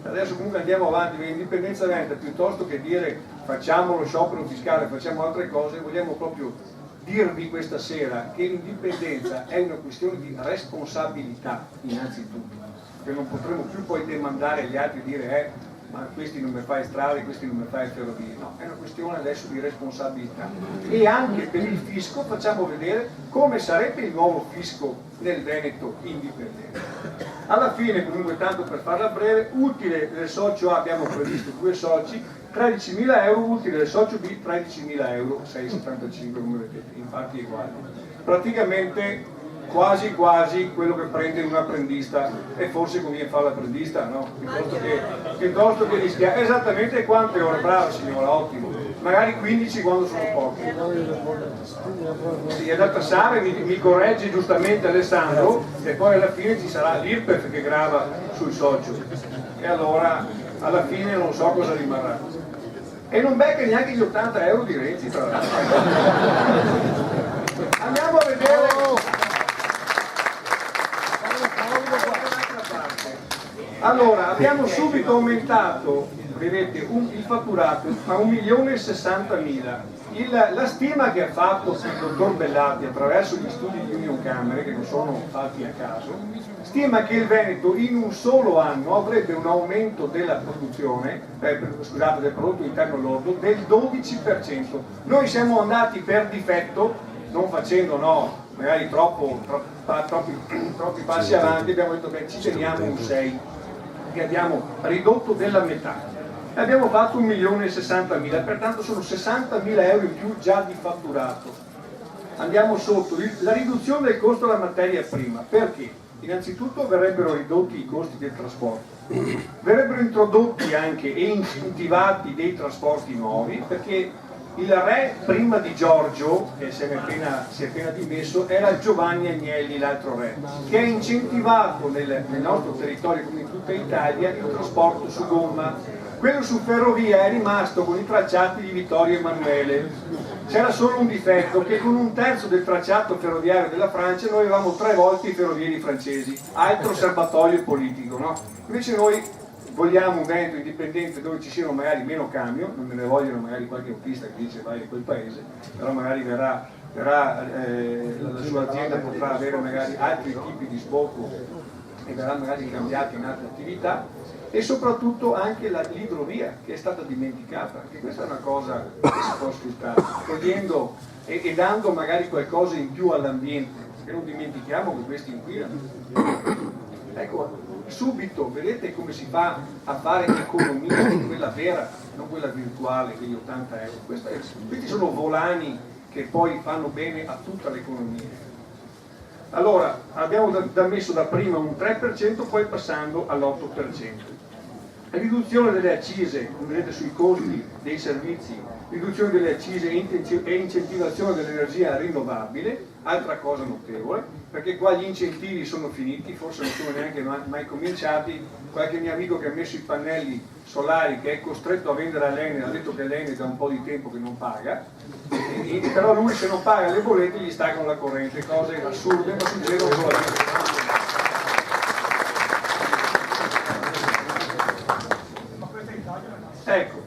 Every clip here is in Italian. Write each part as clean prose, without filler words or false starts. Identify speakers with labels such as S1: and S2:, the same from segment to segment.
S1: Adesso comunque andiamo avanti, l'indipendenza veneta, piuttosto che dire facciamo lo sciopero fiscale, facciamo altre cose, vogliamo proprio dirvi questa sera che l'indipendenza è una questione di responsabilità innanzitutto, che non potremo più poi demandare agli altri e dire ma questi non mi fai strade, questi non mi fai ferrovie, no, è una questione adesso di responsabilità. E anche per il fisco facciamo vedere come sarebbe il nuovo fisco nel Veneto indipendente. Alla fine, comunque, tanto per farla breve, utile del socio A abbiamo previsto 2 soci, 13.000 euro, utile del socio B 13.000 euro, 6,75 come vedete, in parti uguali. Praticamente quasi quasi quello che prende un apprendista, e forse conviene fare l'apprendista, no? Piuttosto che rischiare. Esattamente quante ore, brava signora, ottimo, magari 15 quando sono poche. Sì, è da tassare, mi corregge giustamente Alessandro, e poi alla fine ci sarà l'IRPEF che grava sul socio, e allora alla fine non so cosa rimarrà. E non becca neanche gli 80 euro di Renzi, tra l'altro. Andiamo a vedere. Allora, abbiamo subito aumentato, vedete, il fatturato a 1.060.000. La stima che ha fatto il dottor Bellati attraverso gli studi di Union Camere, che non sono fatti a caso, stima che il Veneto in un solo anno avrebbe un aumento della produzione, scusate, del prodotto interno lordo del 12%. Noi siamo andati per difetto, non facendo magari troppi passi avanti, abbiamo detto beh, ci teniamo un 6, che abbiamo ridotto della metà, e abbiamo fatto 1.060.000, pertanto sono 60.000 euro in più già di fatturato. Andiamo sotto, la riduzione del costo della materia prima, perché? Innanzitutto verrebbero ridotti i costi del trasporto, verrebbero introdotti anche e incentivati dei trasporti nuovi, perché il re prima di Giorgio, che si è appena dimesso, era Giovanni Agnelli, l'altro re, che ha incentivato nel nostro territorio, come in tutta Italia, il trasporto su gomma. Quello su ferrovia è rimasto con i tracciati di Vittorio Emanuele. C'era solo un difetto, che con 1/3 del tracciato ferroviario della Francia noi avevamo 3 volte i ferrovieri francesi, altro serbatoio politico, no? Invece noi vogliamo un Veneto indipendente dove ci siano magari meno camion, non me ne vogliono magari qualche autista che dice vai in quel paese, però magari verrà la sua azienda potrà avere magari altri tipi di sbocco e verrà magari cambiata in altre attività, e soprattutto anche l'idrovia che è stata dimenticata, anche questa è una cosa che si può sfruttare, togliendo e dando magari qualcosa in più all'ambiente, perché non dimentichiamo che questi inquinano. Ecco, subito vedete come si fa a fare economia, quella vera, non quella virtuale degli 80 euro. Questi sono volani che poi fanno bene a tutta l'economia. Allora, abbiamo messo da prima un 3%, poi passando all'8%. Riduzione delle accise, come vedete, sui costi dei servizi, riduzione delle accise e incentivazione dell'energia rinnovabile, altra cosa notevole, perché qua gli incentivi sono finiti, forse non sono neanche mai cominciati. Qualche mio amico che ha messo i pannelli solari, che è costretto a vendere all'Enel, ha detto che l'Enel da un po' di tempo che non paga, però lui se non paga le bollette gli staccano la corrente, cose assurde ma succedono solamente. Ecco,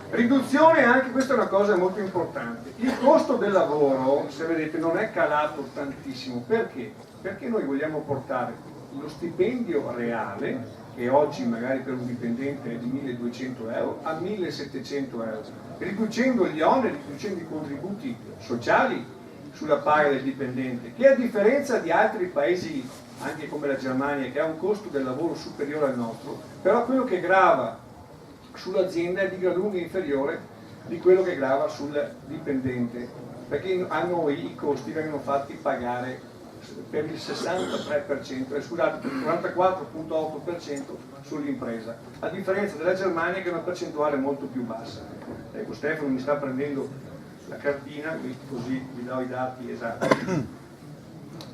S1: riduzione, anche questa è una cosa molto importante. Il costo del lavoro, se vedete, non è calato tantissimo. Perché? Perché noi vogliamo portare lo stipendio reale, che oggi magari per un dipendente è di 1.200 euro, a 1.700 euro, riducendo gli oneri, riducendo i contributi sociali sulla paga del dipendente, che a differenza di altri paesi, anche come la Germania, che ha un costo del lavoro superiore al nostro, però quello che grava sull'azienda è di gran lunga inferiore di quello che grava sul dipendente, perché a noi i costi vengono fatti pagare per il 63%, scusate, per il 44,8% sull'impresa, a differenza della Germania che è una percentuale molto più bassa. Ecco, Stefano mi sta prendendo la cartina, così vi do i dati esatti.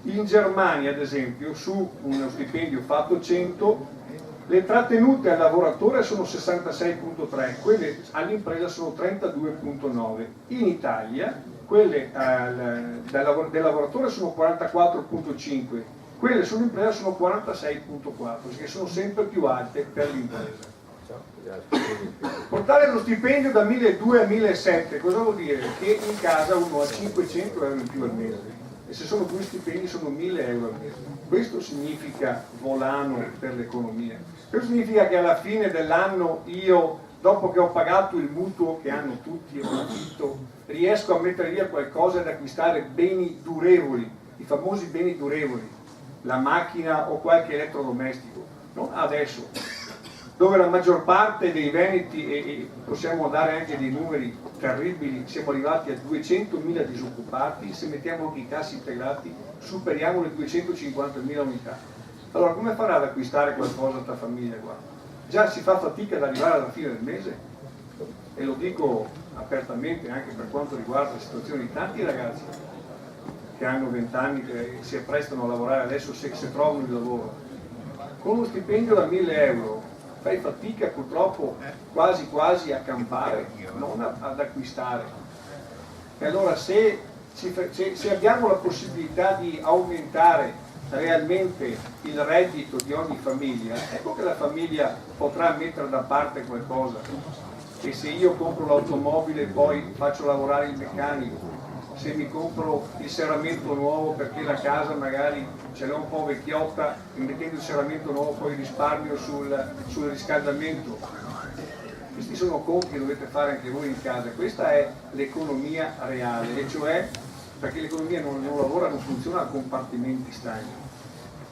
S1: In Germania, ad esempio, su uno stipendio fatto 100, le trattenute al lavoratore sono 66,3, quelle all'impresa sono 32,9. In Italia quelle del lavoratore sono 44,5, quelle sull'impresa sono 46,4, che sono sempre più alte per l'impresa. Portare lo stipendio da 1.200 a 1.700 cosa vuol dire? Che in casa uno ha 500 euro in più al mese, e se sono 2 stipendi sono 1.000 euro al mese. Questo significa volano per l'economia. Questo significa che alla fine dell'anno io, dopo che ho pagato il mutuo che hanno tutti, ho affitto, riesco a mettere via qualcosa ed acquistare beni durevoli, i famosi beni durevoli, la macchina o qualche elettrodomestico, non adesso, dove la maggior parte dei veneti, e possiamo dare anche dei numeri terribili, siamo arrivati a 200.000 disoccupati, se mettiamo anche i cassi integrati superiamo le 250.000 unità. Allora come farà ad acquistare qualcosa tra famiglia qua? Già si fa fatica ad arrivare alla fine del mese, e lo dico apertamente anche per quanto riguarda la situazione di tanti ragazzi che hanno 20 anni, che si apprestano a lavorare adesso, se trovano il lavoro. Con uno stipendio da 1.000 euro fai fatica purtroppo quasi quasi a campare, non ad acquistare. E allora se abbiamo la possibilità di aumentare realmente il reddito di ogni famiglia, ecco che la famiglia potrà mettere da parte qualcosa. E se io compro l'automobile poi faccio lavorare il meccanico, se mi compro il serramento nuovo perché la casa magari ce l'ho un po' vecchiotta, e mettendo il serramento nuovo poi risparmio sul riscaldamento. Questi sono conti che dovete fare anche voi in casa. Questa è l'economia reale, e cioè perché l'economia non lavora, non funziona a compartimenti stagni.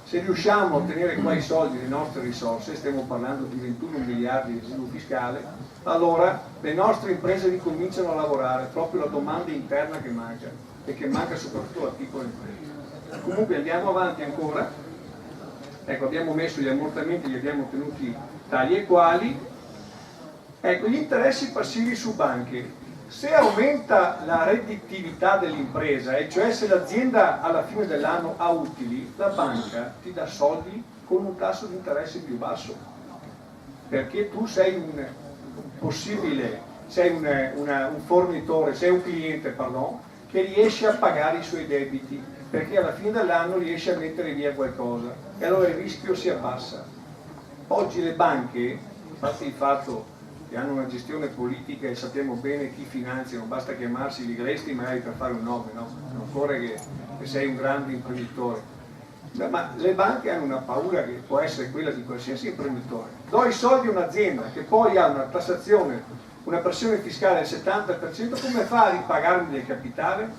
S1: Se riusciamo a ottenere qua i soldi, le nostre risorse, stiamo parlando di 21 miliardi di residuo fiscale, allora le nostre imprese ricominciano a lavorare, proprio la domanda interna che manca, e che manca soprattutto alla piccola impresa. Comunque andiamo avanti ancora. Ecco, abbiamo messo gli ammortamenti, li abbiamo tenuti tali e quali. Ecco, gli interessi passivi su banche. Se aumenta la redditività dell'impresa, e cioè se l'azienda alla fine dell'anno ha utili, la banca ti dà soldi con un tasso di interesse più basso, perché tu sei un possibile, sei un fornitore, sei un cliente, pardon, che riesce a pagare i suoi debiti, perché alla fine dell'anno riesce a mettere via qualcosa, e allora il rischio si abbassa. Oggi le banche, a parte il fatto che hanno una gestione politica e sappiamo bene chi finanziano, basta chiamarsi Ligresti magari per fare un nome, no? Non occorre che sei un grande imprenditore. Ma le banche hanno una paura che può essere quella di qualsiasi imprenditore. Do i soldi a un'azienda che poi ha una tassazione, una pressione fiscale del 70%, come fa a ripagarmi del capitale?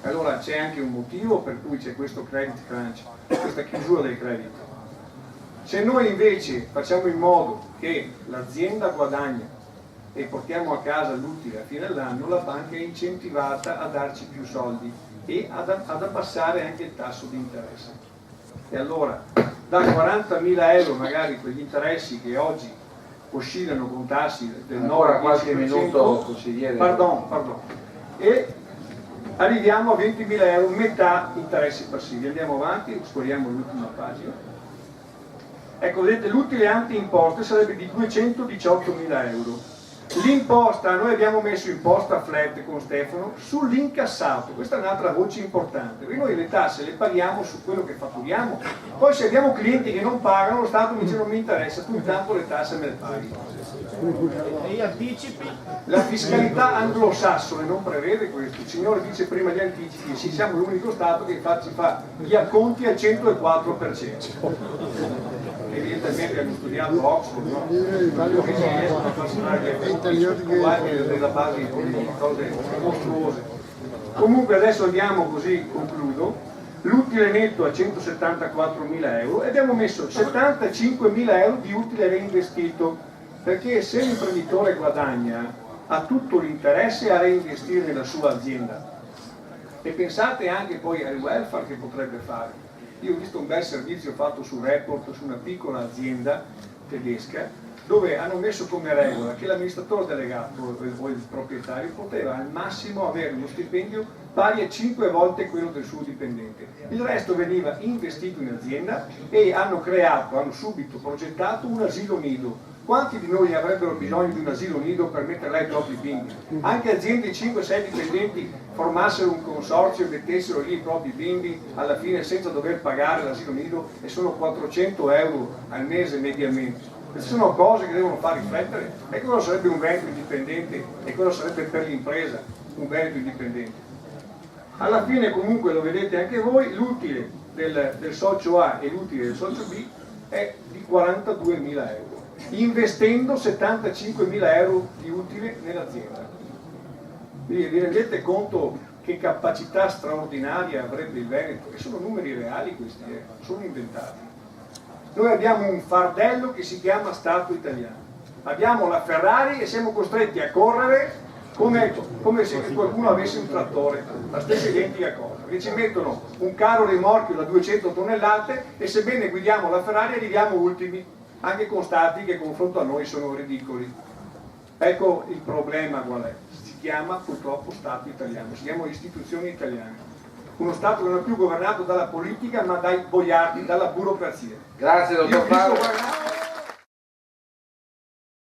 S1: Allora c'è anche un motivo per cui c'è questo credit crunch, questa chiusura del credito. Se noi invece facciamo in modo che l'azienda guadagna e portiamo a casa l'utile a fine dell'anno, la banca è incentivata a darci più soldi e ad abbassare anche il tasso di interesse. E allora da 40.000 euro magari quegli interessi che oggi oscillano con tassi del 9
S2: qualche minuto, consigliere.
S1: Pardon. E arriviamo a 20.000 euro, metà interessi passivi. Andiamo avanti, scorriamo l'ultima pagina. Ecco, vedete, l'utile anti-imposte sarebbe di 218.000 euro. L'imposta, noi abbiamo messo imposta flat con Stefano sull'incassato, questa è un'altra voce importante, perché noi le tasse le paghiamo su quello che fatturiamo, poi se abbiamo clienti che non pagano, lo Stato mi dice non mi interessa, tu intanto le tasse me le paghi.
S3: E gli anticipi?
S1: La fiscalità anglosassone non prevede questo, il signore dice prima gli anticipi, e sì, siamo l'unico Stato che infatti fa gli acconti al 104%. Evidentemente hanno studiato Oxford, no? Che si riescono a trasformare della base di cose mostruose. Comunque adesso andiamo, così concludo. L'utile netto a 174.000 euro e abbiamo messo 75.000 euro di utile reinvestito, perché se l'imprenditore guadagna ha tutto l'interesse a reinvestire nella sua azienda. E pensate anche poi al welfare che potrebbe fare. Io ho visto un bel servizio fatto su Report su una piccola azienda tedesca dove hanno messo come regola che l'amministratore delegato o il proprietario poteva al massimo avere uno stipendio pari a 5 volte quello del suo dipendente. Il resto veniva investito in azienda e hanno subito progettato un asilo nido. Quanti di noi avrebbero bisogno di un asilo nido per mettere là i propri bimbi? Anche aziende di 5-6 dipendenti formassero un consorzio e mettessero lì i propri bimbi alla fine senza dover pagare l'asilo nido, e sono 400 euro al mese mediamente. Queste sono cose che devono far riflettere. E cosa sarebbe un Veneto indipendente e cosa sarebbe per l'impresa un Veneto indipendente? Alla fine comunque lo vedete anche voi, l'utile del socio A e l'utile del socio B è di 42.000 euro, investendo 75.000 euro di utile nell'azienda. Quindi vi rendete conto che capacità straordinaria avrebbe il Veneto? E sono numeri reali questi, sono inventati. Noi abbiamo un fardello che si chiama Stato italiano, abbiamo la Ferrari e siamo costretti a correre come se qualcuno avesse un trattore, la stessa identica cosa, perché ci mettono un carro rimorchio da 200 tonnellate e sebbene guidiamo la Ferrari arriviamo ultimi, anche con stati che confronto a noi sono ridicoli. Ecco il problema qual è, si chiama purtroppo Stato italiano, si chiamano istituzioni italiane, uno Stato che non è più governato dalla politica ma dai boiardi, dalla burocrazia.
S2: Grazie dottor Fabio.